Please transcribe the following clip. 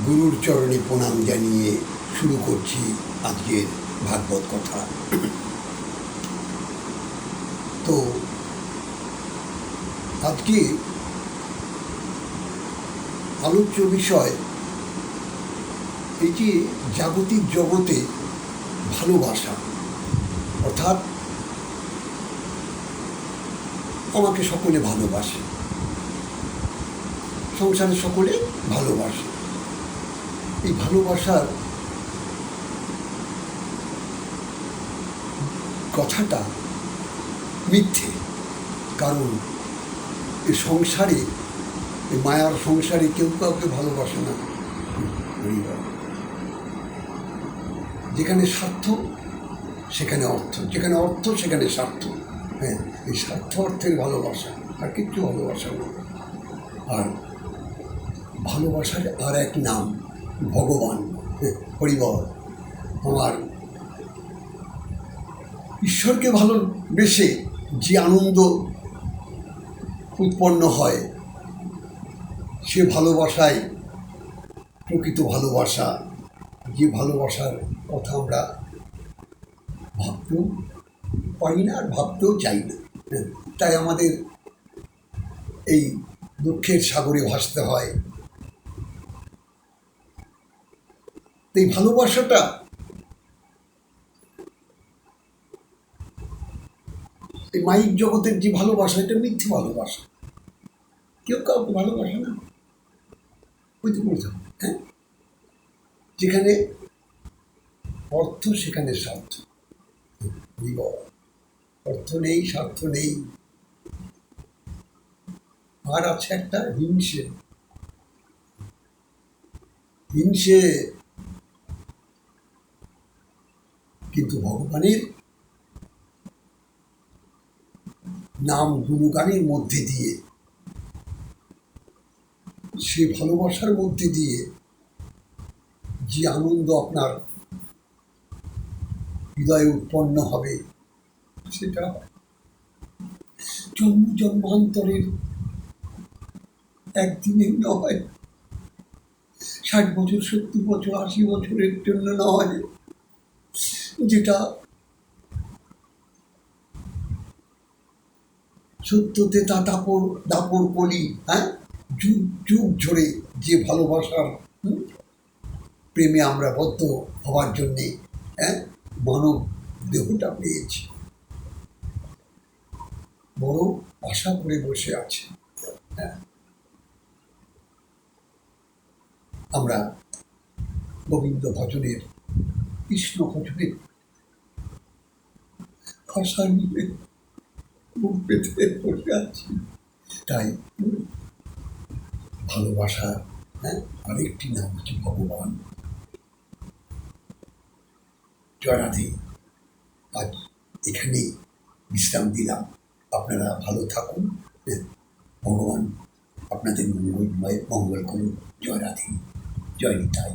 গুরুর চরণে প্রণাম জানিয়ে শুরু করছি আজকের ভাগবত কথা। তো আজকে আলোচ্য বিষয় এই যে জাগতিক জগতে ভালোবাসা, অর্থাৎ আমাকে সকলে ভালোবাসে, সংসারে সকলে ভালোবাসে। এই ভালোবাসার কথাটা মিথ্যে, কারণ এই সংসারে, এই মায়ার সংসারে কেউ কাউকে ভালোবাসে না। যেখানে স্বার্থ সেখানে অর্থ, যেখানে অর্থ সেখানে স্বার্থ। হ্যাঁ, এই স্বার্থ অর্থের ভালোবাসা, আর কিচ্ছু ভালোবাসা না। আর ভালোবাসার আর এক নাম ভগবান, হরিবল। আমার ঈশ্বরকে ভালোবেসে যে আনন্দ উৎপন্ন হয়, সে ভালোবাসায় প্রকৃত ভালোবাসা, যে ভালোবাসার কথা আমরা ভাবতেও পারি না আর ভাবতেও চাই না। তাই আমাদের এই দুঃখের সাগরে ভাসতে হয়। এই ভালোবাসাটা এই মাইক জগতের যে ভালোবাসা, এটা মিথ্যে ভালোবাসা। কেউ কাউকে ভালোবাসে না, বুঝতে বলতে হবে। হ্যাঁ, যেখানে অর্থ সেখানে স্বার্থ। অর্থ নেই, স্বার্থ নেই, আর আছে একটা হিংসে। হিংসে কিন্তু ভগবানের নাম গুণগানের মধ্যে দিয়ে, সে ভালোবাসার মধ্যে দিয়ে যে আনন্দ আপনার হৃদয়ে উৎপন্ন হবে, সেটা জন্ম জন্মান্তরের একদিনের নয়, 60 বছর, 70 বছর, 80 বছরের জন্য নয়, যেটা সত্যতে তা দাপর কলি, হ্যাঁ, যুগ যুগ ধরে যে ভালোবাসার প্রেমে আমরা বদ্ধ হওয়ার জন্যে, হ্যাঁ, মানব দেহটা পেয়েছি, বড় আশা করে বসে আছে। হ্যাঁ, আমরা গোবিন্দ ভজনের, কৃষ্ণ ভজনের আশা নিয়ে মুখ পেতে বসে আছি। তাই ভালোবাসা, হ্যাঁ, আরেকটি নাম হচ্ছে ভগবান। জয় রাধে। আজ এখানেই বিশ্রাম দিলাম। আপনারা ভালো থাকুন। ভগবান আপনাদের মঙ্গল করুন। জয় রাধে, জয় নিতাই।